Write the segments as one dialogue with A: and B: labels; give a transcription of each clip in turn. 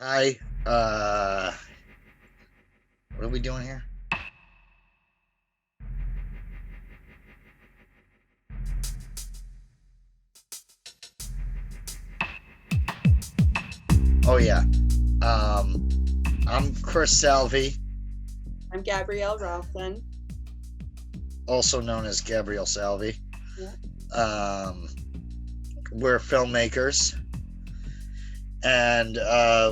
A: Hi. What are we doing here? Oh yeah. Um, I'm Kris Salvi,
B: I'm Gabrielle Rosson.
A: also known as Gabrielle Salvi.
B: Yeah.
A: Um, we're filmmakers, and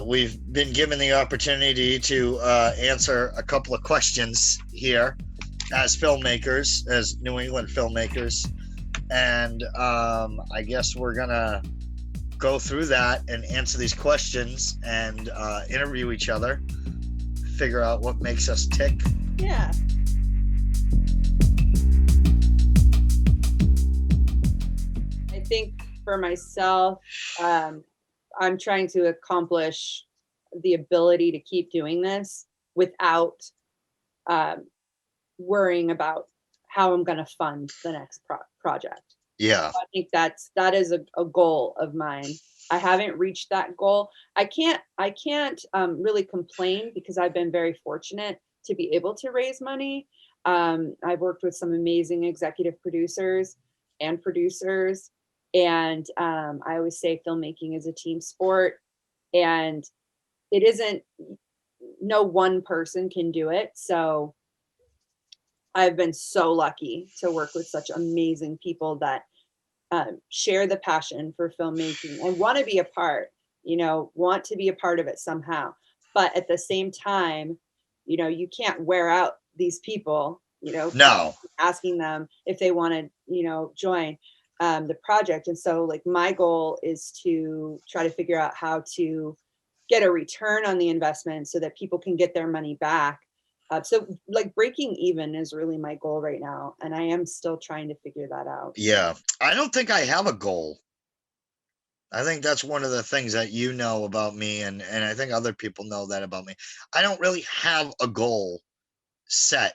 A: we've been given the opportunity to answer a couple of questions here as filmmakers, as New England filmmakers, and I guess we're gonna go through that and answer these questions and interview each other, figure out what makes us tick.
B: Yeah. I think for myself, I'm trying to accomplish the ability to keep doing this without um, worrying about how I'm going to fund the next project.
A: Yeah.
B: I think that is a goal of mine. I haven't reached that goal. I can't really complain because I've been very fortunate to be able to raise money. I've worked with some amazing executive producers and producers, and I always say filmmaking is a team sport, and it isn't. No one person can do it. So I've been so lucky to work with such amazing people that share the passion for filmmaking and want to be a part, want to be a part of it somehow. But at the same time, you can't wear out these people,
A: No.
B: asking them if they want to, join the project. And so, like, my goal is to try to figure out how to get a return on the investment so that people can get their money back. So, like, breaking even is really my goal right now. And I am still trying to figure that out.
A: Yeah. I don't think I have a goal. I think that's one of the things that you know about me, and I think other people know that about me. I don't really have a goal set.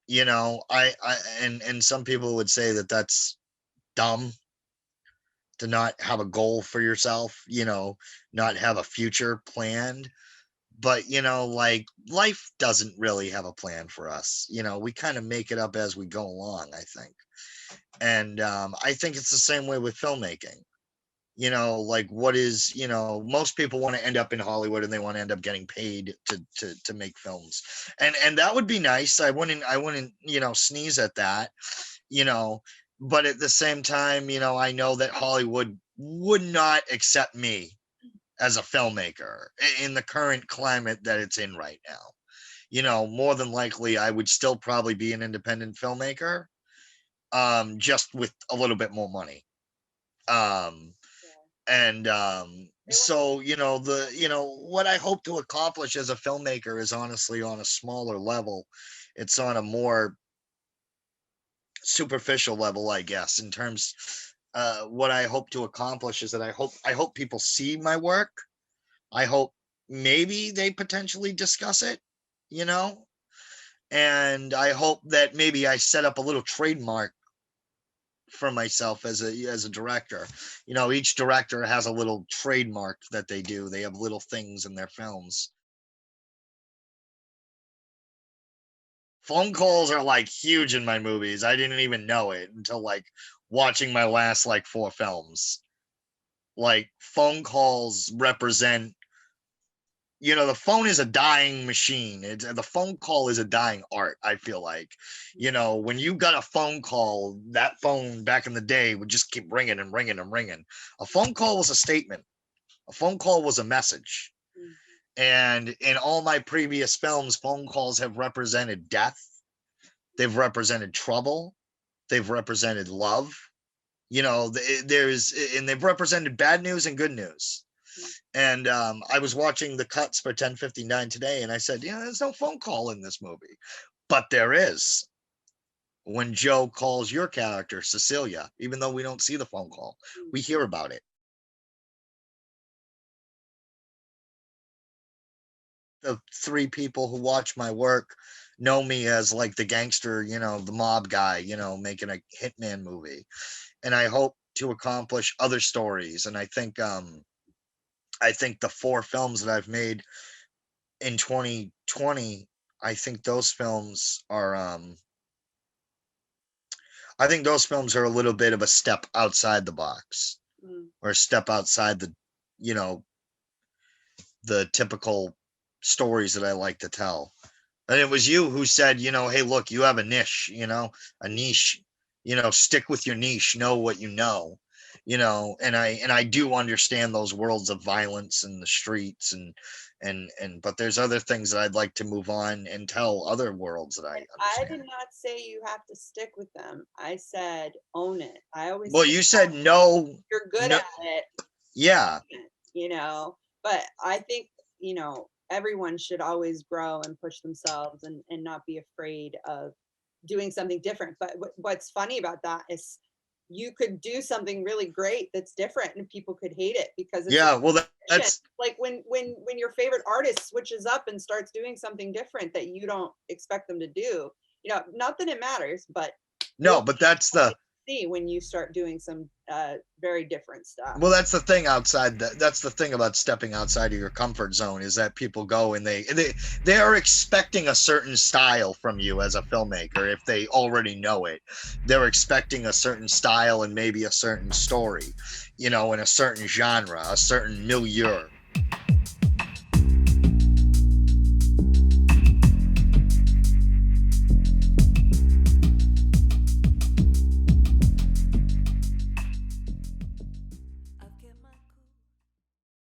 A: And some people would say that that's dumb to not have a goal for yourself, not have a future planned. But, like, life doesn't really have a plan for us. We kind of make it up as we go along, I think. And I think it's the same way with filmmaking. Like, what is, most people want to end up in Hollywood and they want to end up getting paid to make films. And that would be nice. I wouldn't, sneeze at that, you know, but at the same time, I know that Hollywood would not accept me as a filmmaker in the current climate that it's in right now. More than likely I would still probably be an independent filmmaker, just with a little bit more money. Um, and so what I hope to accomplish as a filmmaker is honestly on a smaller level. It's on a more superficial level, I guess, in terms what I hope to accomplish is that I hope people see my work. I hope maybe they potentially discuss it, you know, and I hope that maybe I set up a little trademark for myself as a director. Each director has a little trademark that they do. They have little things in their films. Phone calls are like huge in my movies. I didn't even know it until like watching my last like 4 films. Like, phone calls represent, the phone is a dying machine. The phone call is a dying art, I feel like. When you got a phone call, that phone back in the day would just keep ringing and ringing and ringing. A phone call was a statement. A phone call was a message. And in all my previous films, phone calls have represented death. They've represented trouble. They've represented love. And they've represented bad news and good news. And I was watching the cuts for 1059 today, and I said, there's no phone call in this movie. But there is. When Joe calls your character, Cecilia, even though we don't see the phone call, we hear about it. The 3 people who watch my work know me as like the gangster, the mob guy, making a hitman movie. And I hope to accomplish other stories. And I think I think the 4 films that I've made in 2020, I think those films are I think those films are a little bit of a step outside the box,
B: Mm.
A: or a step outside the, you know, the typical stories that I like to tell. And it was you who said, hey, look, you have a niche, a niche, stick with your niche, know what you know, and I do understand those worlds of violence in the streets but there's other things that I'd like to move on and tell other worlds that I
B: I did
A: understand.
B: not say you have to stick with them. I said own it. I always
A: Well,
B: say
A: you said no,
B: you're good
A: no,
B: at it,
A: yeah,
B: you know, but I think, everyone should always grow and push themselves and not be afraid of doing something different. But what's funny about that is you could do something really great that's different and people could hate it because it's
A: yeah. Well,
B: passion.
A: that's
B: Like when your favorite artist switches up and starts doing something different that you don't expect them to do, not that it matters, but you'll
A: no, but that's the
B: see when you start doing some very different stuff.
A: Well, that's the thing that's the thing about stepping outside of your comfort zone, is that people go and they are expecting a certain style from you as a filmmaker. If they already know it, they're expecting a certain style and maybe a certain story, in a certain genre, a certain milieu.